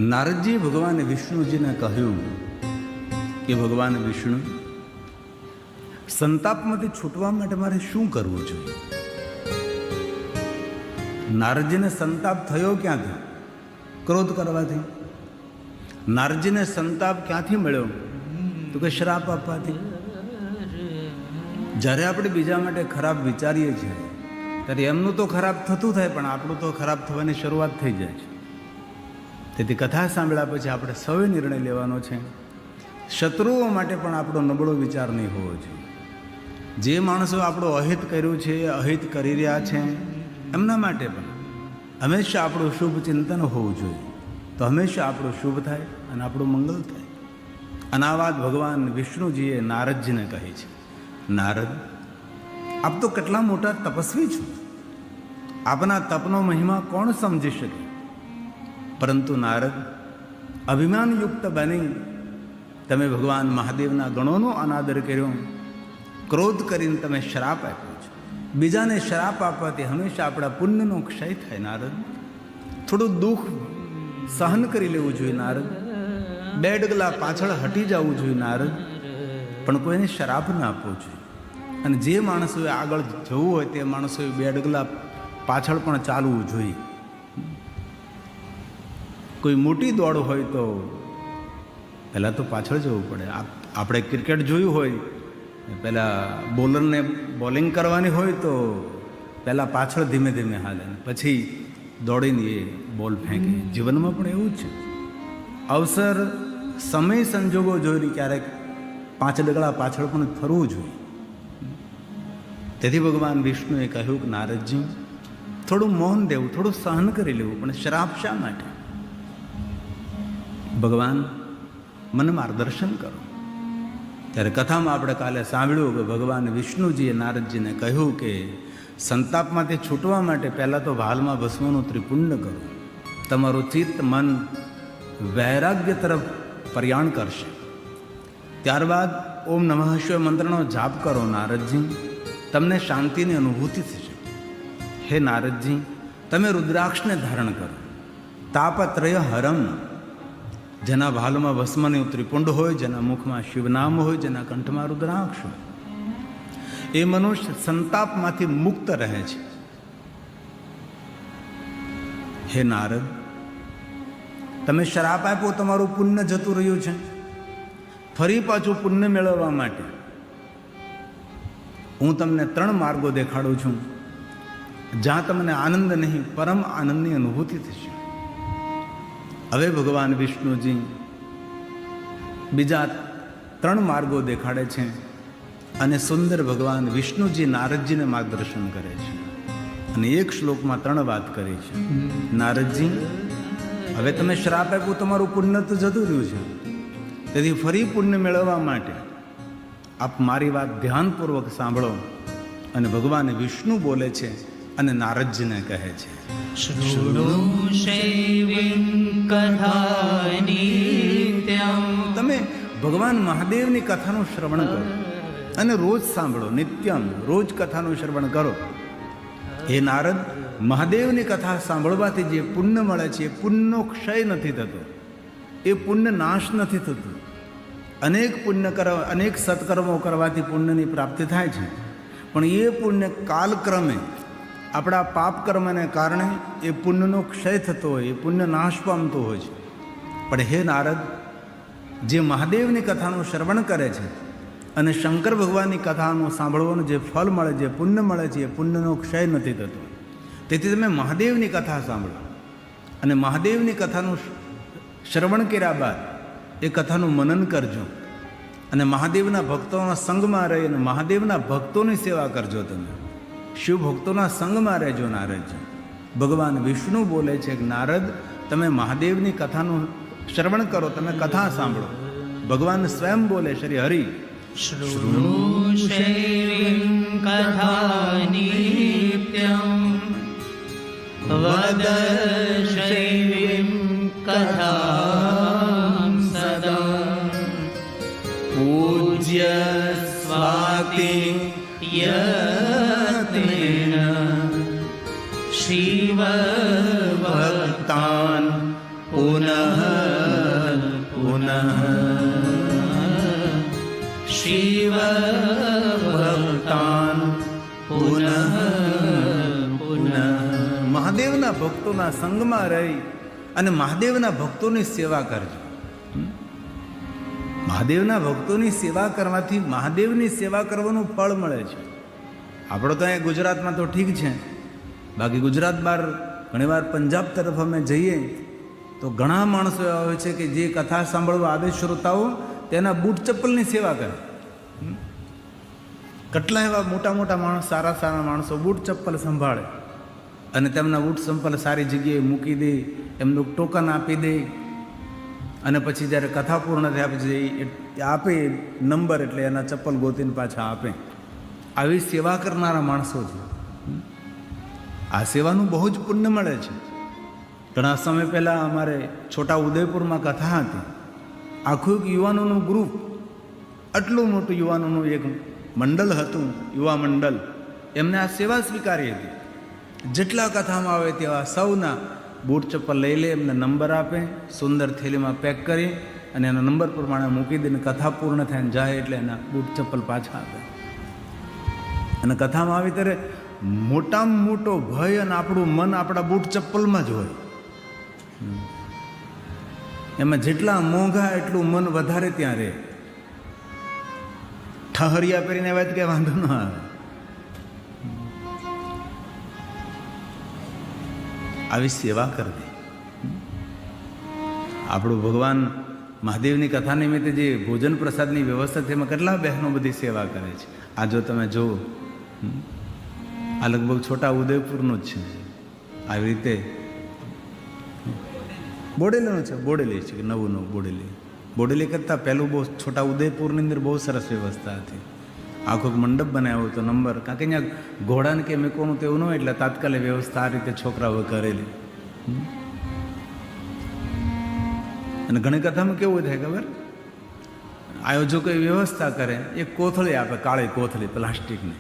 નારદજી ભગવાન વિષ્ણુજીને કહ્યું કે ભગવાન વિષ્ણુ, સંતાપમાંથી છૂટવા માટે મારે શું કરવું જોઈએ? નારદજીને સંતાપ થયો ક્યાંથી? ક્રોધ કરવાથી. નારદજીને સંતાપ ક્યાંથી મળ્યો? તો કે શ્રાપ આપવાથી. જ્યારે આપણે બીજા માટે ખરાબ વિચારીએ છીએ ત્યારે એમનું તો ખરાબ થતું થાય, પણ આપણું તો ખરાબ થવાની શરૂઆત થઈ જાય છે. તેથી કથા સાંભળ્યા પછી આપણે સૌએ નિર્ણય લેવાનો છે, શત્રુઓ માટે પણ આપણો નબળો વિચાર નહીં હોવો જોઈએ. જે માણસો આપણો અહિત કર્યું છે, અહિત કરી રહ્યા છે, એમના માટે પણ હંમેશા આપણું શુભ ચિંતન હોવું જોઈએ. તો હંમેશા આપણું શુભ થાય અને આપણું મંગળ થાય. અને આ વાત ભગવાન વિષ્ણુજીએ નારદજીને કહી છે. નારદ, આપ તો કેટલા મોટા તપસ્વી છો, આપના તપનો મહિમા કોણ સમજી શકે? પરંતુ નારદ, અભિમાનયુક્ત બની તમે ભગવાન મહાદેવના ગણોનો અનાદર કર્યો, ક્રોધ કરીને તમે શ્રાપ આપ્યો છે. બીજાને શ્રાપ આપવાથી હંમેશા આપણા પુણ્યનો ક્ષય થાય. નારદ, થોડું દુઃખ સહન કરી લેવું જોઈએ. નારદ, બે ડગલા પાછળ હટી જવું જોઈએ. નારદ, પણ કોઈને શ્રાપ ના આપવો જોઈએ. અને જે માણસોએ આગળ જવું હોય તે માણસોએ બે ડગલા પાછળ પણ ચાલવું જોઈએ. કોઈ મોટી દોડ હોય તો પહેલાં તો પાછળ જવું પડે. આપણે ક્રિકેટ જોયું હોય, પહેલાં બોલરને બોલિંગ કરવાની હોય તો પહેલાં પાછળ ધીમે ધીમે હાલે, પછી દોડીને એ બોલ ફેંકે. જીવનમાં પણ એવું જ છે. અવસર, સમય, સંજોગો જોઈને ક્યારેક 5 ડગલા પાછળ પણ ફરવું જોઈએ. તેથી ભગવાન વિષ્ણુએ કહ્યું કે નારદજી, થોડું મૌન દેવું, થોડું સહન કરી લેવું, પણ શ્રાપ શા માટે? ભગવાન, મને માર્ગદર્શન કરો. ત્યારે કથામાં આપણે કાલે સાંભળ્યું કે ભગવાન વિષ્ણુજીએ નારદજીને કહ્યું કે સંતાપમાંથી છૂટવા માટે પહેલાં તો ભાલમાં ભસ્મનું ત્રિપુંડ કરો. તમારું ચિત્ત, મન વૈરાગ્ય તરફ પ્રયાણ કરશે. ત્યારબાદ ઓમ નમઃ શિવાય મંત્રનો જાપ કરો. નારદજી, તમને શાંતિની અનુભૂતિ થશે. હે નારદજી, તમે રુદ્રાક્ષને ધારણ કરો. તાપત્રય હરમ, જેના ભાલમાં ભસ્મનું ત્રિપુંડ હોય, જેના મુખમાં શિવનામ હોય, જેના કંઠમાં રુદ્રાક્ષ હોય, એ મનુષ્ય સંતાપમાંથી મુક્ત રહે છે. હે નારદ, તમે શ્રાપ આપ્યો, તમારું પુણ્ય જતું રહ્યું છે. ફરી પાછું પુણ્ય મેળવવા માટે હું તમને 3 માર્ગો દેખાડું છું, જ્યાં તમને આનંદ નહીં, પરમ આનંદની અનુભૂતિ થશે. હવે ભગવાન વિષ્ણુજી બીજા 3 માર્ગો દેખાડે છે અને સુંદર ભગવાન વિષ્ણુજી નારદજીને માર્ગદર્શન કરે છે. અને એક શ્લોકમાં 3 વાત કરી છે. નારદજી, હવે તમે શ્રાપ આપ્યું, તમારું પુણ્ય તો જતું રહ્યું છે. તેથી ફરી પુણ્ય મેળવવા માટે આપ મારી વાત ધ્યાનપૂર્વક સાંભળો. અને ભગવાન વિષ્ણુ બોલે છે અને નારદજીને કહે છે, તમે ભગવાન મહાદેવની કથાનું શ્રવણ કરો અને રોજ સાંભળો. નિત્યમ, રોજ કથાનું શ્રવણ કરો. હે નારદ, મહાદેવની કથા સાંભળવાથી જે પુણ્ય મળે છે, એ પુણ્યનો ક્ષય નથી થતો, એ પુણ્ય નાશ નથી થતું. અનેક સત્કર્મો કરવાથી પુણ્યની પ્રાપ્તિ થાય છે, પણ એ પુણ્ય કાલક્રમે આપણા પાપ કર્મને કારણે એ પુણ્યનો ક્ષય થતો હોય, એ પુણ્ય નાશ પામતો હોય છે. પણ હે નારદ, જે મહાદેવની કથાનું શ્રવણ કરે છે અને શંકર ભગવાનની કથાનું સાંભળવાનું જે ફળ મળે, જે પુણ્ય મળે છે, એ પુણ્યનો ક્ષય નથી થતો. તેથી તમે મહાદેવની કથા સાંભળો અને મહાદેવની કથાનું શ્રવણ કર્યા બાદ એ કથાનું મનન કરજો અને મહાદેવના ભક્તોના સંગમાં રહી અને મહાદેવના ભક્તોની સેવા કરજો. તમે શિવ ભક્તોના સંગમાં રહેજો. નારદજી, ભગવાન વિષ્ણુ બોલે છે કે નારદ, તમે મહાદેવની કથાનું શ્રવણ કરો, તમે કથા સાંભળો. ભગવાન સ્વયં બોલે, શ્રી હરિ પૂજ્ય સ્વાતિ યત્નેન શિવ ભક્તાન પુનઃ મહાદેવના ભક્તોના સંગમાં રહી અને મહાદેવના ભક્તોની સેવા કરજો. મહાદેવના ભક્તોની સેવા કરવાથી મહાદેવની સેવા કરવાનું ફળ મળે છે. આપણો તો અહીંયા ગુજરાતમાં તો ઠીક છે, બાકી ગુજરાત બહાર ઘણીવાર પંજાબ તરફ અમે જઈએ તો ઘણા માણસો એવા હોય છે કે જે કથા સાંભળવા આવે શ્રોતાઓ તેના બૂટ ચપ્પલની સેવા કરે. કેટલા એવા મોટા મોટા માણસ, સારા સારા માણસો બૂટ ચપ્પલ સંભાળે અને તેમના બૂટ ચપ્પલ સારી જગ્યાએ મૂકી દે, એમનું ટોકન આપી દે અને પછી જ્યારે કથા પૂર્ણ થયા પછી આપે નંબર, એટલે એના ચપ્પલ ગોતીને પાછા આપે. આવી સેવા કરનારા માણસો છે. આ સેવાનું બહુ જ પુણ્ય મળે છે. ઘણા સમય પહેલાં અમારે છોટા ઉદયપુરમાં કથા હતી. આખું એક યુવાનોનું ગ્રુપ, આટલું મોટું યુવાનોનું એક મંડળ હતું, યુવા મંડળ, એમને આ સેવા સ્વીકારી હતી. જેટલા કથામાં આવે તેવા સૌના બૂટ ચપ્પલ લઈ લે, એમને નંબર આપે, સુંદર થેલીમાં પેક કરી અને એના નંબર પ્રમાણે મૂકી દઈને કથા પૂર્ણ થઈને જાય એટલે એના બૂટ ચપ્પલ પાછા આપે. અને કથામાં આવી ત્યારે મોટામાં મોટો ભય અને આપણું મન આપણા બૂટ ચપ્પલમાં જ હોય. એમાં જેટલા મોંઘા એટલું મન વધારે ત્યાં રહે. ઠહરિયા પહેરીને વાત કે વાંધો ન આવે. આવી સેવા કરવી. આપણું ભગવાન મહાદેવની કથા નિમિત્તે જે ભોજન પ્રસાદની વ્યવસ્થા છે એમાં કેટલા બહેનો બધી સેવા કરે છે. આ જો તમે જુઓ, આ લગભગ છોટા ઉદયપુરનું જ છે. આવી રીતે બોડેલીનું છે, બોડેલી છે, નવું બોડેલી. બોડેલી કરતાં પહેલું બહુ છોટા ઉદયપુરની અંદર બહુ સરસ વ્યવસ્થા હતી. આખો મંડપ બનાવ્યો હતો, નંબર, કારણ કે અહીંયા ઘોડાને કે મેકોનું તેવું ન હોય એટલે તાત્કાલિક વ્યવસ્થા આ રીતે છોકરાઓ કરેલી. અને ઘણી કથામાં કેવું થાય ખબર, આયોજકો વ્યવસ્થા કરે, એક કોથળી આપે, કાળી કોથળી પ્લાસ્ટિકની,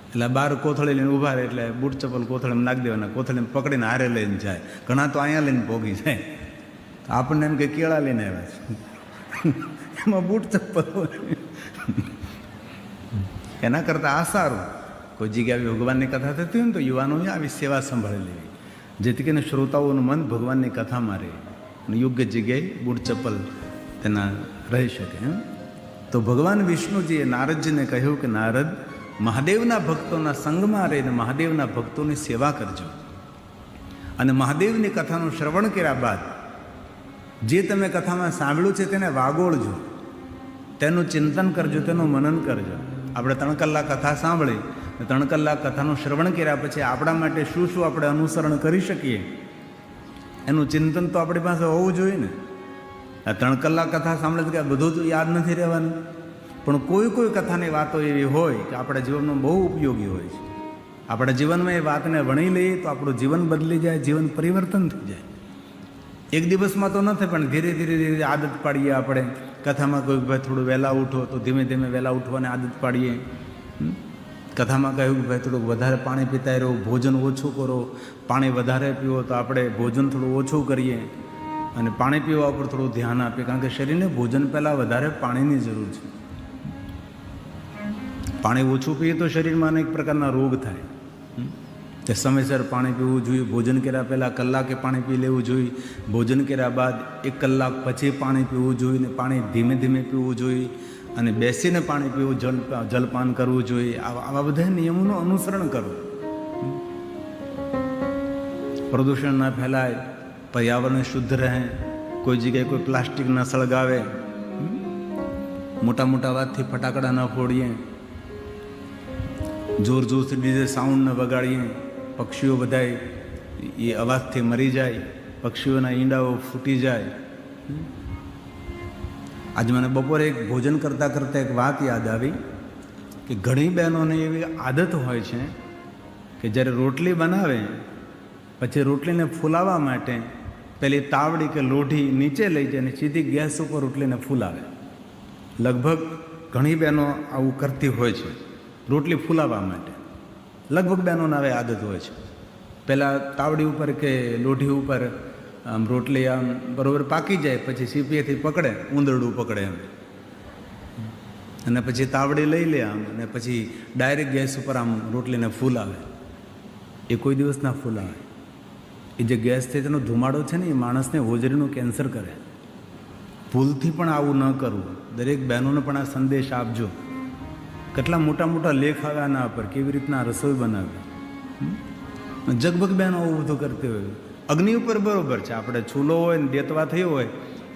એટલે બાર કોથળી લઈને ઊભા રહે, એટલે બૂટ ચપ્પલ કોથળીમાં નાખી દેવાના, કોથળીને પકડીને હારે લઈને જાય. ઘણા તો અહીંયા લઈને ભોગી જાય. આપણને એમ કે કેળા લઈને આવ્યા છે, એમાં બૂટ ચપ્પલ હોય. એના કરતાં આ સારું, કોઈ જગ્યાએ ભગવાનની કથા થતી હોય ને તો યુવાનોએ આવી સેવા સંભાળી લેવી, જેથી કરીને શ્રોતાઓનું મન ભગવાનની કથામાં રહે અને યોગ્ય જગ્યાએ બૂટ ચપ્પલ તેના રહી શકે. તો ભગવાન વિષ્ણુજીએ નારદજીને કહ્યું કે નારદ, મહાદેવના ભક્તોના સંગમાં રહીને મહાદેવના ભક્તોની સેવા કરજો અને મહાદેવની કથાનું શ્રવણ કર્યા બાદ જે તમે કથામાં સાંભળ્યું છે તેને વાગોળજો, તેનું ચિંતન કરજો, તેનું મનન કરજો. આપણે 3 કલાક કથા સાંભળી, 3 કલાક કથાનું શ્રવણ કર્યા પછી આપણા માટે શું શું આપણે અનુસરણ કરી શકીએ એનું ચિંતન તો આપણી પાસે હોવું જોઈએ ને. આ 3 કલાક કથા સાંભળે કે બધું તો યાદ નથી રહેવાનું, પણ કોઈ કોઈ કથાની વાતો એવી હોય કે આપણા જીવનમાં બહુ ઉપયોગી હોય છે. આપણા જીવનમાં એ વાતને વણી લઈએ તો આપણું જીવન બદલી જાય, જીવન પરિવર્તન થઈ જાય. એક દિવસમાં તો ન થાય, પણ ધીરે ધીરે ધીરે આદત પાડીએ. આપણે કથામાં કોઈ ભાઈ થોડું વહેલા ઉઠો તો ધીમે ધીમે વહેલા ઉઠવાની આદત પાડીએ. કથામાં કહ્યું કે ભાઈ થોડુંક વધારે પાણી પીતા રહો, ભોજન ઓછું કરો, પાણી વધારે પીવો તો આપણે ભોજન થોડું ઓછું કરીએ અને પાણી પીવા ઉપર થોડું ધ્યાન આપીએ, કારણ કે શરીરને ભોજન પહેલાં વધારે પાણીની જરૂર છે. પાણી ઓછું પીએ તો શરીરમાં અનેક પ્રકારના રોગ થાય. તે સમયસર પાણી પીવું જોઈએ. ભોજન કર્યા પહેલાં કલાકે પાણી પી લેવું જોઈએ. ભોજન કર્યા બાદ 1 કલાક પછી પાણી પીવું જોઈએ ને પાણી ધીમે ધીમે પીવું જોઈએ અને બેસીને પાણી પીવું, જલપાન કરવું જોઈએ. આવા બધા નિયમોનું અનુસરણ કરવું. પ્રદૂષણ ન ફેલાય, પર્યાવરણ શુદ્ધ રહે, કોઈ જગ્યાએ કોઈ પ્લાસ્ટિક ન સળગાવે, મોટા મોટા અવાજથી ફટાકડા ન ફોડીએ, જોર જોરથી ડીજે સાઉન્ડ ન વગાડીએ, પક્ષીઓ બધાય એ અવાજથી મરી જાય, પક્ષીઓના ઈંડાઓ ફૂટી જાય. આજે મને બપોરે એક ભોજન કરતાં કરતાં એક વાત યાદ આવી કે ઘણી બહેનોને એવી આદત હોય છે કે જ્યારે રોટલી બનાવે પછી રોટલીને ફૂલાવવા માટે પેલી તાવડી કે લોઢી નીચે લઈ જાય અને સીધી ગેસ ઉપર રોટલીને ફૂલાવે. લગભગ ઘણી બહેનો આવું કરતી હોય છે રોટલી ફૂલાવવા માટે. લગભગ બહેનોને હવે આદત હોય છે. પહેલાં તાવડી ઉપર કે લોઢી ઉપર આમ રોટલી આમ બરાબર પાકી જાય પછી સીપીએથી પકડે, ઉંદરડું પકડે એમ, અને પછી તાવડી લઈ લે આમ અને પછી ડાયરેક્ટ ગેસ ઉપર આમ રોટલીને ફૂલાવે. એ કોઈ દિવસ ના ફૂલાવે. એ જે ગેસ છે તેનો ધુમાડો છે ને એ માણસને હોજરીનું કેન્સર કરે. ભૂલથી પણ આવું ન કરવું. દરેક બહેનોને પણ આ સંદેશ આપજો. કેટલા મોટા મોટા લેખ આવે આના પર, કેવી રીતના રસોઈ બનાવે. જગભગ બહેનો આવું બધું કરતી હોય. અગ્નિ ઉપર બરોબર છે, આપણે ચૂલો હોય ને દેતવા થયો હોય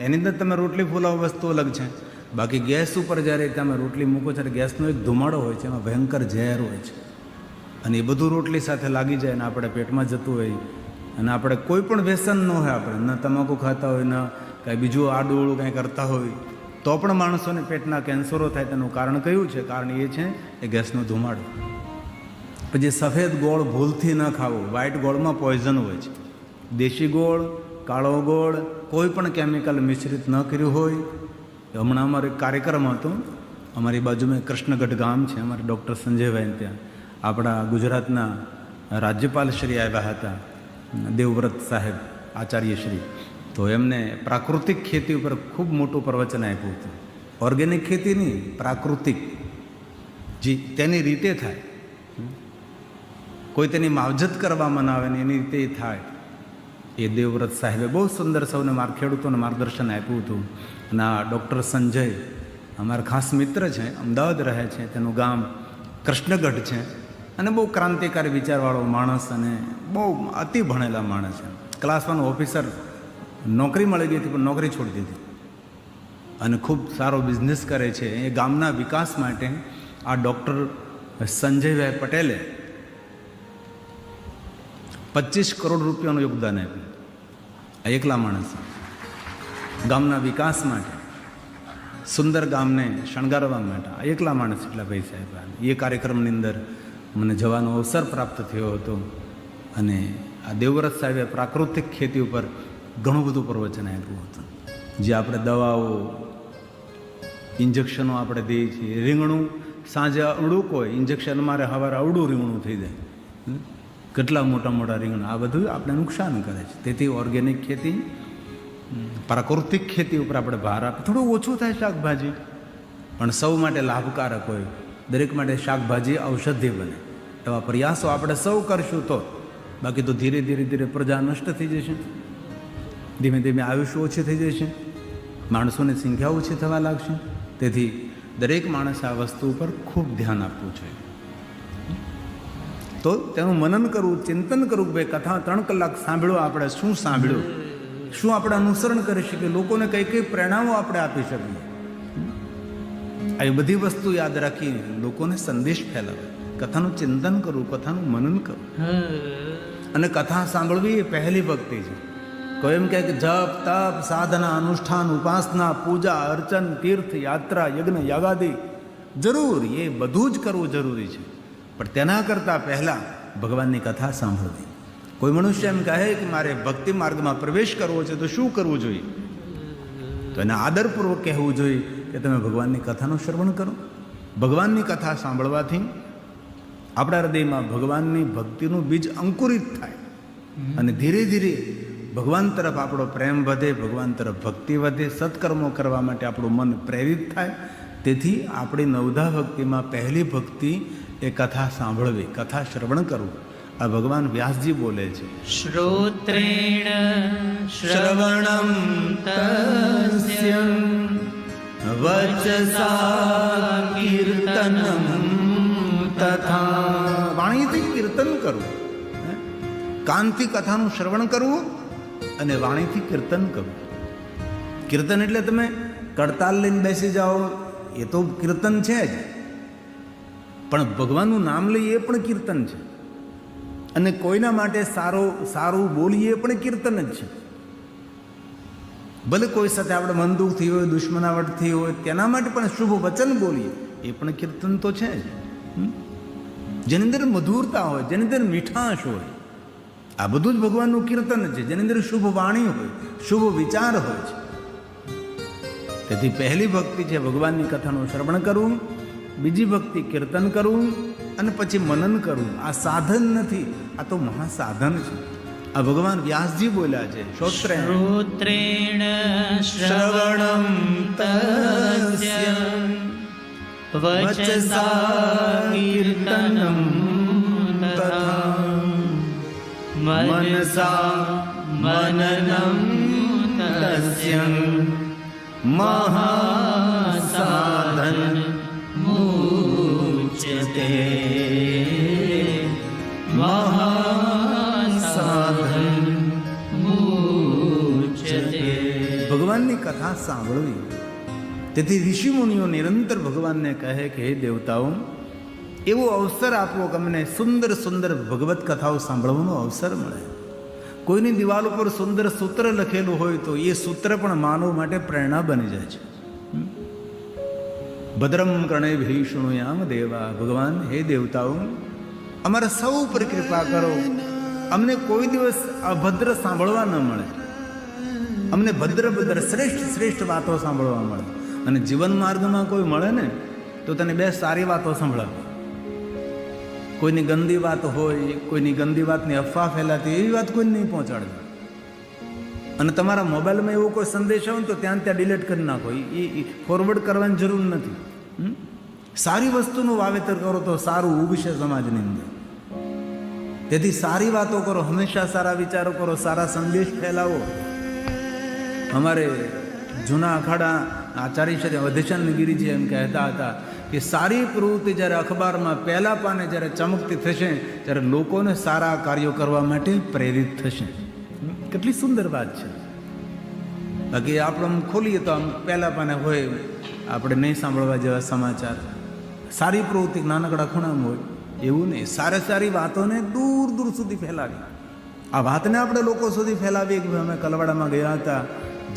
એની અંદર તમે રોટલી ફૂલાવો વસ્તુ અલગ છે. બાકી ગેસ ઉપર જ્યારે તમે રોટલી મૂકો ત્યારે ગેસનો એક ધુમાડો હોય છે, એમાં ભયંકર ઝેર હોય છે. અને એ બધું રોટલી સાથે લાગી જાય અને આપણે પેટમાં જતું હોય. અને આપણે કોઈ પણ વ્યસન ન હોય, આપણે ન તમાકુ ખાતા હોય, ન કાંઈ બીજું આડું કાંઈ કરતા હોય, તો પણ માણસોને પેટના કેન્સરો થાય. તેનું કારણ કયું છે? કારણ એ છે એ ગેસનો ધુમાડો. પછી સફેદ ગોળ ભૂલથી ન ખાવો. વ્હાઇટ ગોળમાં પોઈઝન હોય છે. દેશી ગોળ, કાળો ગોળ કોઈ પણ કેમિકલ મિશ્રિત ન કર્યું હોય. હમણાં અમારો એક કાર્યક્રમ હતો, અમારી બાજુમાં કૃષ્ણગઢ ગામ છે, અમારે ડૉક્ટર સંજયભાઈ ત્યાં આપણા ગુજરાતના રાજ્યપાલ શ્રી આવ્યા હતા, દેવવ્રત સાહેબ આચાર્ય શ્રી. તો એમને પ્રાકૃતિક ખેતી ઉપર ખૂબ મોટું પ્રવચન આપ્યું હતું. ઓર્ગેનિક ખેતી નહીં, પ્રાકૃતિક, જે તેની રીતે થાય. કોઈ તેની માવજત કરવામાં ના આવે ને એની રીતે થાય. એ દેવવ્રત સાહેબે બહુ સુંદર સૌને ખેડૂતોને માર્ગદર્શન આપ્યું હતું. અને આ ડૉક્ટર સંજય અમારા ખાસ મિત્ર છે, અમદાવાદ રહે છે, તેનું ગામ કૃષ્ણગઢ છે. અને બહુ ક્રાંતિકારી વિચારવાળો માણસ અને બહુ અતિ ભણેલા માણસ છે. ક્લાસ 1 ઓફિસર, નોકરી મળી ગઈ હતી પણ નોકરી છોડી દીધી. અને ખૂબ સારો બિઝનેસ કરે છે. એ ગામના વિકાસ માટે આ ડૉક્ટર સંજયભાઈ પટેલે 25 કરોડ રૂપિયાનું યોગદાન આપ્યું. આ એકલા માણસ ગામના વિકાસ માટે, સુંદર ગામને શણગારવા માટે આ એકલા માણસ એટલા પૈસા આપ્યા. એ કાર્યક્રમની અંદર મને જવાનો અવસર પ્રાપ્ત થયો હતો. અને આ દેવવ્રત સાહેબે પ્રાકૃતિક ખેતી ઉપર ઘણું બધું પ્રવચન આપ્યું હતું. જે આપણે દવાઓ, ઇન્જેક્શનો આપણે દઈએ છીએ. રીંગણું સાંજે અવળું હોય, ઇન્જેક્શન મારે સવારે અવળું રીંગણું થઈ જાય. કેટલા મોટા મોટા રીંગણા, આ બધું આપણે નુકસાન કરે છે. તેથી ઓર્ગેનિક ખેતી, પ્રાકૃતિક ખેતી ઉપર આપણે ભાર આપે. થોડું ઓછું થાય શાકભાજી, પણ સૌ માટે લાભકારક હોય. દરેક માટે શાકભાજી ઔષધિ બને એવા પ્રયાસો આપણે સૌ કરશું તો. બાકી તો ધીરે ધીરે ધીરે પ્રજા નષ્ટ થઈ જશે. ધીમે ધીમે આયુષ્ય ઓછી થઈ જશે. માણસોની સંખ્યા ઓછી થવા લાગશે. તેથી દરેક માણસે આ વસ્તુ ઉપર ખૂબ ધ્યાન આપવું જોઈએ. તો તેનું મનન કરવું, ચિંતન કરવું. ભાઈ કથા 3 કલાક સાંભળ્યો, આપણે શું સાંભળ્યું, શું આપણે અનુસરણ કરી શકીએ, લોકોને કઈ કઈ પ્રેરણાઓ આપણે આપી શકીએ. આ બધી વસ્તુ યાદ રાખી લોકોને સંદેશ ફેલાવે. કથાનું ચિંતન કરવું, કથાનું મનન કરવું. અને કથા સાંભળવી એ પહેલી ભક્તિ છે. કોઈ એમ કહે કે જપ, તપ, સાધના, અનુષ્ઠાન, ઉપાસના, પૂજા, અર્ચન, તીર્થ, યાત્રા, યજ્ઞ, યાગાદિ જરૂર, એ બધું જ કરવું જરૂરી છે. પણ તેના કરતાં પહેલાં ભગવાનની કથા સાંભળવી. કોઈ મનુષ્ય એમ કહે કે મારે ભક્તિ માર્ગમાં પ્રવેશ કરવો છે તો શું કરવું જોઈએ? તો એને આદરપૂર્વક કહેવું જોઈએ કે તમે ભગવાનની કથાનું શ્રવણ કરો. ભગવાનની કથા સાંભળવાથી આપણા હૃદયમાં ભગવાનની ભક્તિનું બીજ અંકુરિત થાય. અને ધીરે ધીરે ભગવાન તરફ આપણો પ્રેમ વધે, ભગવાન તરફ ભક્તિ વધે, સત્કર્મો કરવા માટે આપણું મન પ્રેરિત થાય. તેથી આપણી નવધા ભક્તિમાં પહેલી ભક્તિ એ કથા સાંભળવી, કથા શ્રવણ કરવું. આ ભગવાન વ્યાસજી બોલે છે, શ્રોત્રેણ શ્રવણમ તસ્ય વચસા કીર્તનમ તથા. વાણીથી કીર્તન કરવું, કાનથી કથાનું શ્રવણ કરવું અને વાણીથી કીર્તન કરવું. કીર્તન એટલે તમે કડતાલ લઈને બેસી જાઓ, એ તો કીર્તન છે જ. પણ ભગવાનનું નામ લઈએ એ પણ કીર્તન છે. અને કોઈના માટે સારું બોલીએ એ પણ કીર્તન જ છે. ભલે કોઈ સાથે આપણે મન દુઃખ થઈ હોય, દુશ્મનાવટ થઈ હોય, તેના માટે પણ શુભ વચન બોલીએ એ પણ કીર્તન તો છે જ. જેની અંદર મધુરતા હોય, જેની અંદર મીઠાશ હોય, આ બધું જ ભગવાનનું કીર્તન છે. જેની અંદર શુભ વાણી હોય, શુભ વિચાર હોય છે. તેથી પહેલી ભક્તિ છે ભગવાનની કથાનું શ્રવણ કરવું, બીજી ભક્તિ કીર્તન કરવું અને પછી મનન કરવું. આ સાધન નથી, આ તો મહાસાધન છે. આ ભગવાન વ્યાસજી બોલ્યા છે, શ્રોત્રેણ શ્રવણમ તસ્ય વચસા કીર્તનમ તથા મનસા મનનં તસ્ય મહાસાધન મુચ્યતે. મહાસાધન મુચ્યતે. ભગવાનની કથા સાંભળવી. તેથી ઋષિમુનિઓ નિરંતર ભગવાનને કહે કે હે દેવતાઓ, એવો અવસર આપો કે અમને સુંદર સુંદર ભગવત કથાઓ સાંભળવાનો અવસર મળે. કોઈની દિવાલ ઉપર સુંદર સૂત્ર લખેલું હોય તો એ સૂત્ર પણ માનવ માટે પ્રેરણા બની જાય છે. ભદ્રમ કર્ણેભિઃ શૃણુયામ દેવા. ભગવાન, હે દેવતાઓ, અમારા સૌ ઉપર કૃપા કરો. અમને કોઈ દિવસ અભદ્ર સાંભળવા ન મળે. અમને ભદ્ર ભદ્ર શ્રેષ્ઠ શ્રેષ્ઠ વાતો સાંભળવા મળે. અને જીવન માર્ગમાં કોઈ મળે ને તો તને બે સારી વાતો સંભળાવે. કોઈની ગંદી વાત હોય, કોઈની ગંદી વાતની અફવા ફેલાતી, એવી વાત કોઈને નહીં પહોંચાડે. અને તમારા મોબાઈલમાં એવો કોઈ સંદેશ આવે ને તો ત્યાં ડિલીટ કરી નાખો. એ ફોરવર્ડ કરવાની જરૂર નથી. સારી વસ્તુનું વાવેતર કરો તો સારું ઉગશે સમાજની અંદર. તેથી સારી વાતો કરો, હંમેશા સારા વિચારો કરો, સારા સંદેશ ફેલાવો. અમારે જૂના અખાડા આચાર્ય શ્રી વધેશાનંદ ગિરિજી એમ કહેતા હતા કે સારી પ્રવૃત્તિ જ્યારે અખબારમાં પહેલા પાને જ્યારે ચમકતી થશે ત્યારે લોકોને સારા કાર્યો કરવા માટે પ્રેરિત થશે. કેટલી સુંદર વાત છે. બાકી આપણે આમ ખોલીએ તો આમ પહેલા પાને હોય, આપણે નહીં સાંભળવા જેવા સમાચાર. સારી પ્રવૃત્તિ નાનકડા ખૂણામાં હોય એવું નહીં. સારી વાતોને દૂર દૂર સુધી ફેલાવી. આ વાતને આપણે લોકો સુધી ફેલાવીએ કે અમે કલવાડામાં ગયા હતા,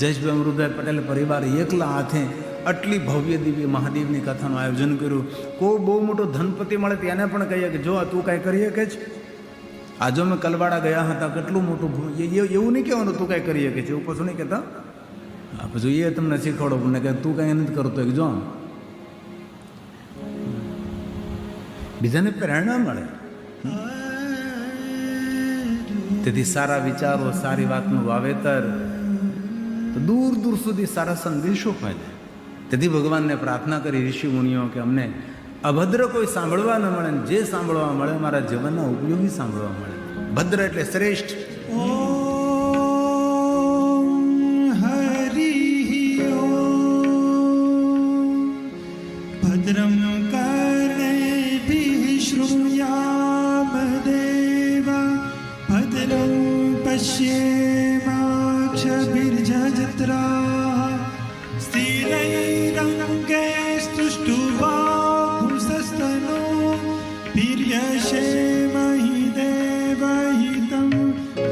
જયેશભાઈ અમૃતભાઈ પટેલ પરિવાર એકલા હાથે આટલી ભવ્ય દિવ્ય મહાદેવની કથાનું આયોજન કર્યું. કોઈ બહુ મોટો ધનપતિ મળે તેને પણ કહીએ કે જો તું કાંઈ કરીએ કે છે. આજે અમે કલવાડા ગયા હતા, કેટલું મોટું એવું નહીં કહેવાનું તું કાંઈ કરીએ કે છે, એવું પછી નહીં કહેતા. પછી એ તમને શીખવાડો મને કે તું કાંઈ નથી કરતો કે જો બીજાને પ્રેરણા મળે. તેથી સારા વિચારો, સારી વાતનું વાવેતર તો દૂર દૂર સુધી સારા સંદેશો ફેલાય. તેથી ભગવાનને પ્રાર્થના કરી ઋષિ મુનિઓ કે અમને અભદ્ર કોઈ સાંભળવા ન મળે, જે સાંભળવા મળે મારા જીવનના ઉપયોગી સાંભળવા મળે. ભદ્ર એટલે શ્રેષ્ઠ. ભદ્રમ કર્ણેભિઃ શૃણુયામ દેવા. ભદ્રં પશ્યેમાક્ષભિર્જત્રા. સ્થિરૈરङ्गैस्तुष्टुवापुंसस्तनो વીર્યશેમહિ દેવહિतं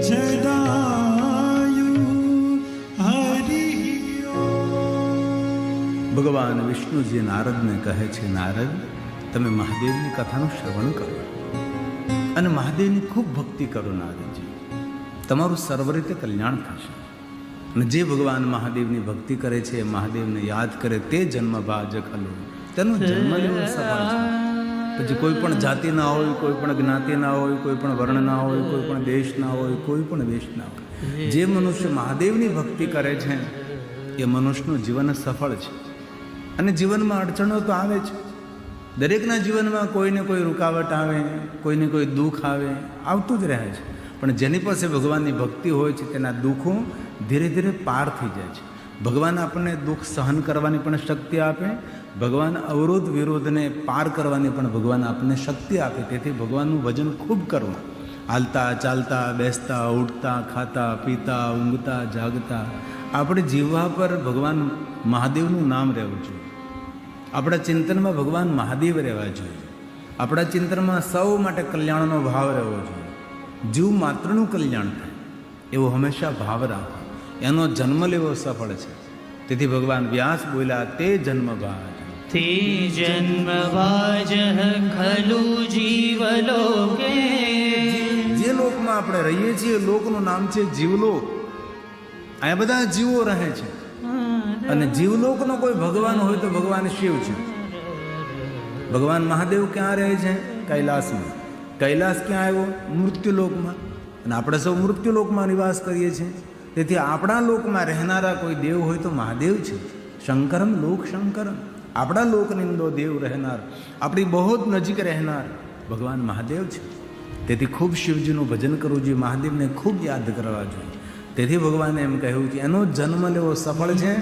જદાયુ. હરિ ભગવાન વિષ્ણુજી નારદને કહે છે, નારદ, તમે મહાદેવની કથાનું શ્રવણ કરો અને મહાદેવની ખૂબ ભક્તિ કરો. નારદજી, તમારું સર્વ રીતે કલ્યાણ થશે. અને જે ભગવાન મહાદેવની ભક્તિ કરે છે, મહાદેવને યાદ કરે, તે જન્મ ભાજ ખલો, તેનો જન્મ લેવો સફળ છે. પછી કોઈ પણ જાતિ ના હોય, કોઈ પણ જ્ઞાતિ ના હોય, કોઈ પણ વર્ણ ના હોય, કોઈ પણ દેશ ના હોય, કોઈ પણ દેશ ના હોય, જે મનુષ્ય મહાદેવની ભક્તિ કરે છે એ મનુષ્યનું જીવન સફળ છે. અને જીવનમાં અડચણો તો આવે છે. દરેકના જીવનમાં કોઈને કોઈ રૂકાવટ આવે, કોઈને કોઈ દુઃખ આવે, આવતું જ રહે છે. પણ જેની પાસે ભગવાનની ભક્તિ હોય છે તેના દુઃખો ધીરે ધીરે પાર થઈ જાય છે. ભગવાન આપણને દુઃખ સહન કરવાની પણ શક્તિ આપે. ભગવાન અવરોધ વિરોધને પાર કરવાની પણ ભગવાન આપણને શક્તિ આપે. તેથી ભગવાનનું ભજન ખૂબ કરવું. હાલતા ચાલતા, બેસતા, ઉઠતા, ખાતા, પીતા, ઊંઘતા, જાગતા આપણે જીવવા પર ભગવાન મહાદેવનું નામ રહેવું જોઈએ. આપણા ચિંતનમાં ભગવાન મહાદેવ રહેવા જોઈએ. આપણા ચિંતનમાં સૌ માટે કલ્યાણનો ભાવ રહેવો જોઈએ. જીવ માત્રનું કલ્યાણ થાય એવો હંમેશા ભાવ રાખો. એનો જન્મ લેવો સફળ છે. તેથી ભગવાન વ્યાસ બોલ્યા, તે જન્મ ભાજ. તે જન્મ ભાજ ખલુ જીવલોકે. જે લોકમાં આપણે રહીએ છીએ લોકનું નામ છે જીવલોક. અહીંયા બધા જીવો રહે છે. અને જીવલોકનો કોઈ ભગવાન હોય તો ભગવાન શિવ છે. ભગવાન મહાદેવ ક્યાં રહે છે? કૈલાસમાં. કૈલાસ ક્યાં આવ્યો? મૃત્યુલોકમાં. અને આપણે સૌ મૃત્યુલોકમાં નિવાસ કરીએ છીએ. તેથી આપણા લોકમાં રહેનારા કોઈ દેવ હોય તો મહાદેવ છે. શંકરમ લોક શંકરમ. આપણા લોકની અંદર દેવ રહેનાર, આપણી બહુ જ નજીક રહેનાર ભગવાન મહાદેવ છે. તેથી ખૂબ શિવજીનું ભજન કરવું જોઈએ, મહાદેવને ખૂબ યાદ કરવા જોઈએ. તેથી ભગવાને એમ કહ્યું છે એનો જન્મ લેવો સફળ છે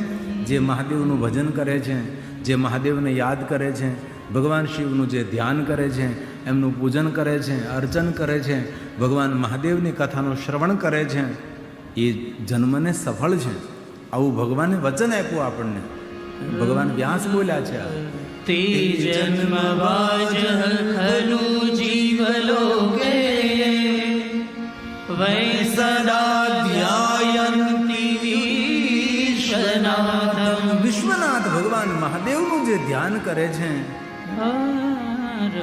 જે મહાદેવનું ભજન કરે છે, જે મહાદેવને યાદ કરે છે, ભગવાન શિવનું જે ધ્યાન કરે છે, એમનું પૂજન કરે છે, અર્ચન કરે છે, ભગવાન મહાદેવની કથાનું શ્રવણ કરે છે, એ જન્મને સફળ છે. આવું ભગવાને વચન આપ્યું આપણને. ભગવાન વ્યાસ બોલ્યા છે તે જન્મવાજ ખલુ જીવલોકે વૈ સદા ધ્યાયન્તિ વિશ્વનાથમ. વિશ્વનાથ ભગવાન મહાદેવનું જે ધ્યાન કરે છે,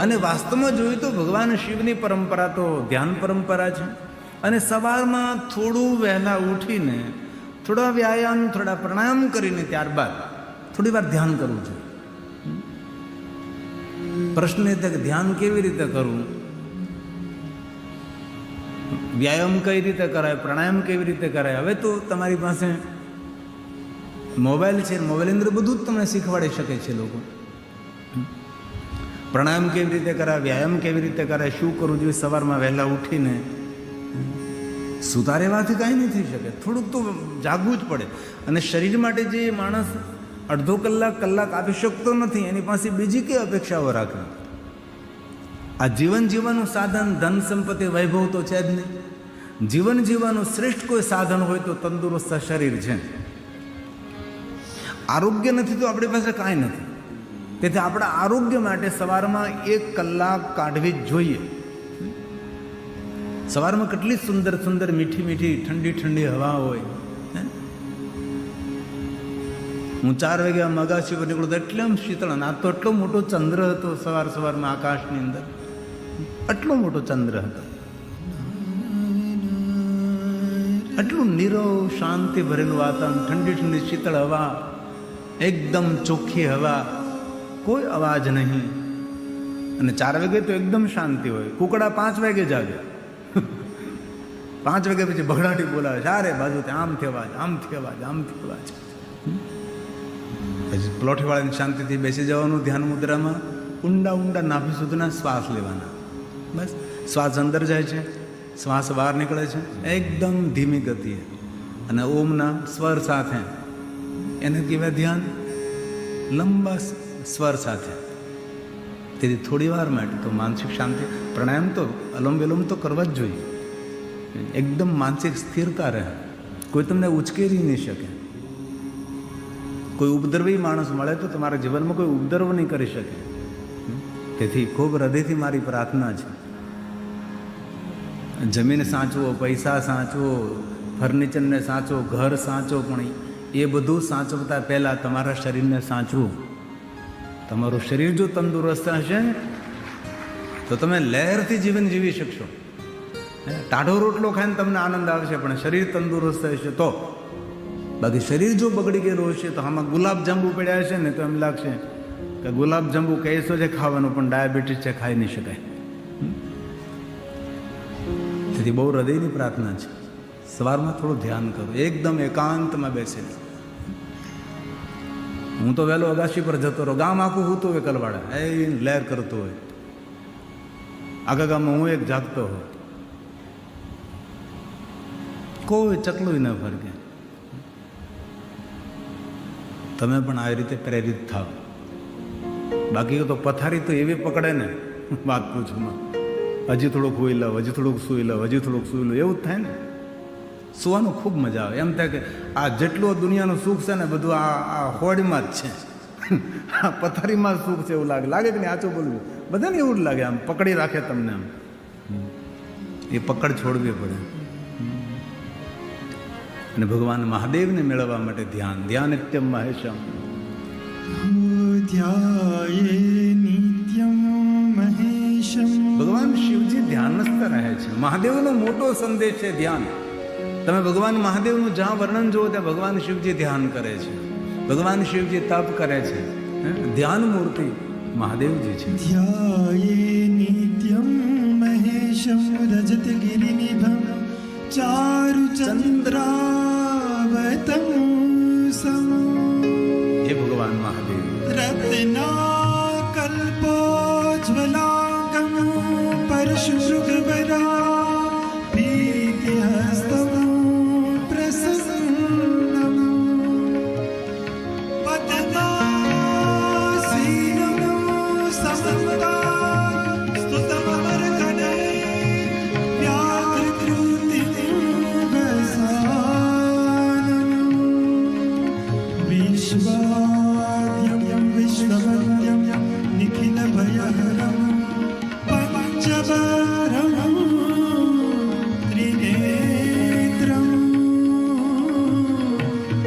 અને વાસ્તવમાં જોઈએ તો ભગવાન શિવની પરંપરા તો ધ્યાન પરંપરા છે. અને સવારમાં થોડું વહેલા ઉઠીને થોડા વ્યાયામ, થોડા પ્રાણાયામ કરીને ત્યારબાદ થોડી વાર ધ્યાન કરવું જોઈએ. પ્રશ્ન એ કે ધ્યાન કેવી રીતે કરવું, વ્યાયામ કઈ રીતે કરાય, પ્રાણાયામ કેવી રીતે કરાય. હવે તો તમારી પાસે મોબાઈલ છે, મોબાઈલ અંદર બધું જ તમને શીખવાડી શકે છે લોકો. પ્રાણાયામ કેવી રીતે કરાય, વ્યાયામ કેવી રીતે કરાય, શું કરવું જોઈએ સવારમાં વહેલા ઉઠીને. સુતા રહેવાથી કાંઈ નહીં થઈ શકે, થોડુંક તો જાગવું જ પડે. અને શરીર માટે જે માણસ અડધો કલાક આપી શકતો નથી, એની પાસે બીજી કઈ અપેક્ષાઓ રાખે. આ જીવન જીવવાનું સાધન ધન સંપત્તિ વૈભવ તો છે જ નહીં. જીવન જીવવાનું શ્રેષ્ઠ કોઈ સાધન હોય તો તંદુરસ્ત શરીર છે. આરોગ્ય નથી તો આપણી પાસે કાંઈ નથી. તેથી આપણા આરોગ્ય માટે સવારમાં 1 કલાક કાઢવી જ જોઈએ. સવારમાં કેટલી સુંદર સુંદર મીઠી મીઠી ઠંડી ઠંડી હવા હોય. હું 4 વાગ્યા મગાસી પર નીકળું તો એટલે આમ શીતળ. આ તો એટલો મોટો ચંદ્ર હતો સવારમાં આકાશની અંદર, આટલો મોટો ચંદ્ર હતો. આટલું નીરવ શાંતિ ભરેલું વાતાવરણ, ઠંડી ઠંડી શીતળ હવા, એકદમ ચોખ્ખી હવા, કોઈ અવાજ નહીં. અને 4 વાગે તો એકદમ શાંતિ હોય. કુકડા 5 વાગે જાગે. 5 વાગ્યા પછી બગડાટી બોલાવે, ચારે બાજુથી આમથી અવાજ, આમથી અવાજ, આમથી અવાજ. પછી પ્લોઠીવાળાની શાંતિથી બેસી જવાનું ધ્યાન મુદ્રામાં, ઊંડા ઊંડા નાભી સુધીના શ્વાસ લેવાના. બસ શ્વાસ અંદર જાય છે, શ્વાસ બહાર નીકળે છે એકદમ ધીમી ગતિએ, અને ઓમના સ્વર સાથે. એને કહેવાય ધ્યાન લંબા સ્વર સાથે. તેથી થોડી વાર માટે તો માનસિક શાંતિ, પ્રાણાયામ તો અલોમ વિલોમ તો કરવા જ જોઈએ. એકદમ માનસિક સ્થિરતા રહે, કોઈ તમને ઉચકેરી નહીં શકે. કોઈ ઉપદ્રવી માણસ મળે તો તમારા જીવનમાં કોઈ ઉપદ્રવ નહીં કરી શકે. તેથી ખૂબ હૃદયથી મારી પ્રાર્થના છે, જમીન સાચવો, પૈસા સાચવો, ફર્નિચરને સાચવો, ઘર સાચવો, પણ એ બધું સાચવતા પહેલાં તમારા શરીરને સાચવું. તમારું શરીર જો તંદુરસ્ત હશે તો તમે લહેરથી જીવન જીવી શકશો. ટાઢો રોટલો ખાઈને તમને આનંદ આવશે, પણ શરીર તંદુરસ્ત હશે તો. બાકી શરીર જો બગડી ગયેલું હશે તો આમાં ગુલાબજાંબુ પડ્યા હશે ને તો એમ લાગશે કે ગુલાબજાંબુ કહીશો છે ખાવાનું, પણ ડાયાબિટીસ છે, ખાઈ નહીં શકાય. તેથી બહુ હૃદયની પ્રાર્થના છે, સવારમાં થોડું ધ્યાન કરો, એકદમ એકાંતમાં બેસીને. હું તો વહેલો અગાશી પર જતો રહો, ગામ આખું હું તો કલવાડા એ લહેર કરતો હોય, આખા ગામમાં હું એક જાગતો હોય, કોઈ ચકલું ન ફરકે. તમે પણ આવી રીતે પ્રેરિત થાવ. બાકી તો પથારી તો એવી પકડે ને વાત પૂછમાં, હજી થોડુંક સુઈ લઉં, હજી થોડુંક સુઈ લઉં, હજી થોડુંક સુઈ લઉં, એવું જ થાય ને. સુવાનું ખૂબ મજા આવે. એમ થાય કે આ જેટલું દુનિયાનું સુખ છે ને બધું આ હોડીમાં જ છે, આ પથારીમાં જ સુખ છે એવું લાગે કે નહીં? આચું બોલવું, બધાને એવું જ લાગે. આમ પકડી રાખે તમને, આમ એ પકડ છોડવી પડે. અને ભગવાન મહાદેવને મેળવવા માટે ધ્યાન, ધ્યાન નિત્યમ મહેશમ. ભગવાન શિવજી ધ્યાનસ્થ રહે છે. મહાદેવનો મોટો સંદેશ છે ધ્યાન. તમે ભગવાન મહાદેવનું જ્યાં વર્ણન જુઓ ત્યાં ભગવાન શિવજી ધ્યાન કરે છે, ભગવાન શિવજી તપ કરે છે. ધ્યાન મૂર્તિ મહાદેવજી છે. ધ્યાયે નિત્યમ મહેશમ રજત ગિરિનિભમ ચારુ ચંદ્રાવતમ સમ. હે ભગવાન મહાદેવ. રત્ના કલ્પોજ્વલાંગમ પરશુભૃગ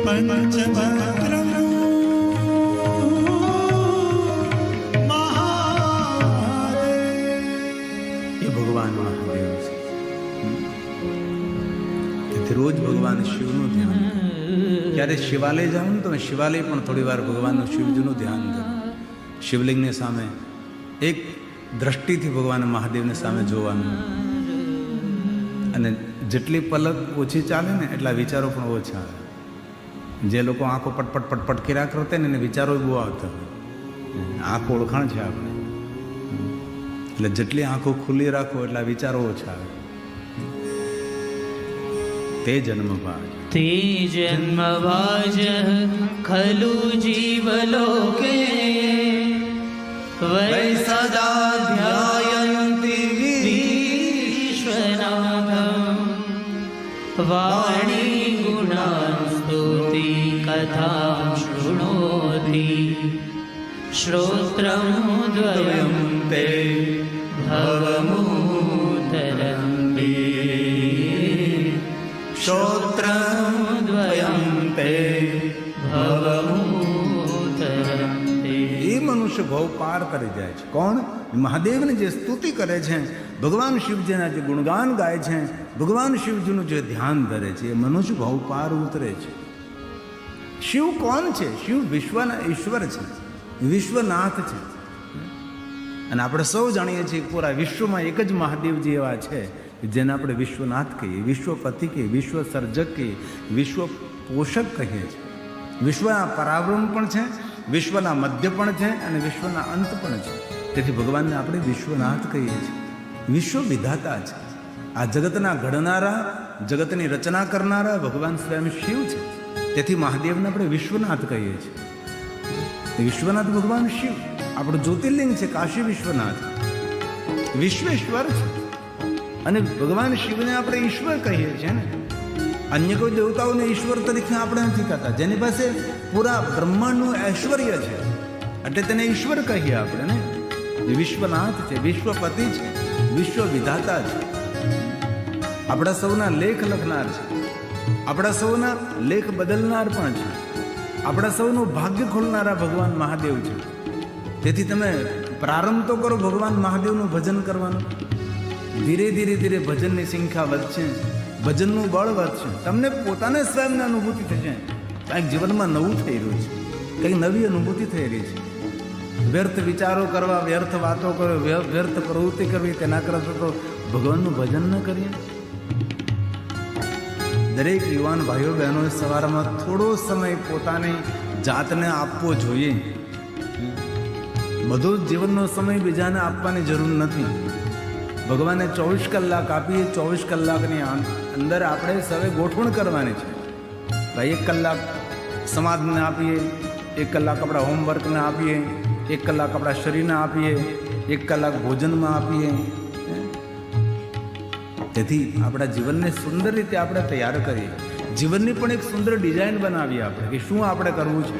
પંચભદ્રમ એ ભગવાન મહાદેવ છે. તેથી રોજ ભગવાન શિવનું ધ્યાન કરો. ક્યારે શિવાલય જાઓ ને તમે શિવાલય પણ થોડી વાર ભગવાનનું શિવજીનું ધ્યાન કરો. શિવલિંગની સામે એક દ્રષ્ટિથી ભગવાન મહાદેવને સામે જોવાનું, અને જેટલી પલક ઓછી ચાલે ને એટલા વિચારો પણ ઓછા આવે. જે લોકો આંખો પટપટ પટપટ કર્યા કરતા ને એને વિચારો બહુ આવતા હોય. આંખો ઓળખાણ છે આપણે, એટલે જેટલી આંખો ખુલ્લી રાખો એટલા વિચારો ઓછા આવે. તે જન્મ ભાજ તે જન્મવાજ ખલુ જીવલોકે વૈ સદા ધ્યાયન્તિ વિશ્વનાથમ વાણી ગુણાન સ્તુતિ કથા શૃણોતિ શ્રોત્રમુદ્વયં તે ભવમુતરંતિ શ્રોત્રમુદ્વયં તે ભવમુતરંતિ. એ મનુષ્ય ભાવ પાર કરી જાય છે. કોણ? મહાદેવની જે સ્તુતિ કરે છે, ભગવાન શિવજીના જે ગુણગાન ગાય છે, ભગવાન શિવજીનું જે ધ્યાન ધરે છે, એ મનુષ્ય ભાવ પાર ઉતરે છે. શિવ કોણ છે? શિવ વિશ્વના ઈશ્વર છે, વિશ્વનાથ છે. અને આપણે સૌ જાણીએ છીએ પૂરા વિશ્વમાં એક જ મહાદેવજી એવા છે જેને આપણે વિશ્વનાથ કહીએ, વિશ્વપતિ કહીએ, વિશ્વ સર્જક કહીએ, વિશ્વ પોષક કહીએ છીએ. વિશ્વના પરાવરણ પણ છે, વિશ્વના મધ્ય પણ છે, અને વિશ્વના અંત પણ છે. તેથી ભગવાનને આપણે વિશ્વનાથ કહીએ છીએ. વિશ્વ વિધાતા છે, આ જગતના ઘડનારા, જગતની રચના કરનારા ભગવાન સ્વયં શિવ છે. તેથી મહાદેવને આપણે વિશ્વનાથ કહીએ છીએ. વિશ્વનાથ ભગવાન શિવ આપણું જ્યોતિર્લિંગ છે. કાશી વિશ્વનાથ વિશ્વેશ્વર છે, અને ભગવાન શિવને આપણે ઈશ્વર કહીએ છીએ ને. અન્ય કોઈ દેવતાઓને ઈશ્વર તરીકે આપણે નથી કહેતા. જેની પાસે પૂરા બ્રહ્માંડનું ઐશ્વર્ય છે એટલે તેને ઈશ્વર કહીએ આપણે ને. જે વિશ્વનાથ છે, વિશ્વપતિ છે, વિશ્વ વિધાતા છે, આપણા સૌના લેખ લખનાર છે, આપણા સૌના લેખ બદલનાર પણ છે, આપણા સૌનું ભાગ્ય ખોલનારા ભગવાન મહાદેવ છે. તેથી તમે પ્રારંભ તો કરો ભગવાન મહાદેવનું ભજન કરવાનું. ધીરે ધીરે ધીરે ભજનની સંખ્યા વધશે, ભજનનું બળ વધશે, તમને પોતાને સ્વયંની અનુભૂતિ થશે. કંઈક જીવનમાં નવું થઈ રહ્યું છે, કંઈક નવી અનુભૂતિ થઈ રહી છે. વ્યર્થ વિચારો કરવા, વ્યર્થ વાતો કરો, વ્યર્થ પ્રવૃત્તિ કરવી, તેના કરતાં તો ભગવાનનું ભજન ન કરીએ. દરેક યુવાન ભાઈઓ બહેનોએ સવારમાં થોડો સમય પોતાની જાતને આપવો જોઈએ. બધો જ જીવનનો સમય બીજાને આપવાની જરૂર નથી. ભગવાને 24 કલાક આપીએ, 24 કલાકની અંદર આપણે સૌએ ગોઠવણ કરવાની છે. ભાઈ 1 કલાક સમાજને આપીએ, 1 કલાક આપણા હોમવર્કને આપીએ, 1 કલાક આપણા શરીરને આપીએ, 1 કલાક ભોજનમાં આપીએ. તેથી આપણા જીવનને સુંદર રીતે આપણે તૈયાર કરીએ. જીવનની પણ એક સુંદર ડિઝાઇન બનાવીએ આપણે કે શું આપણે કરવું છે.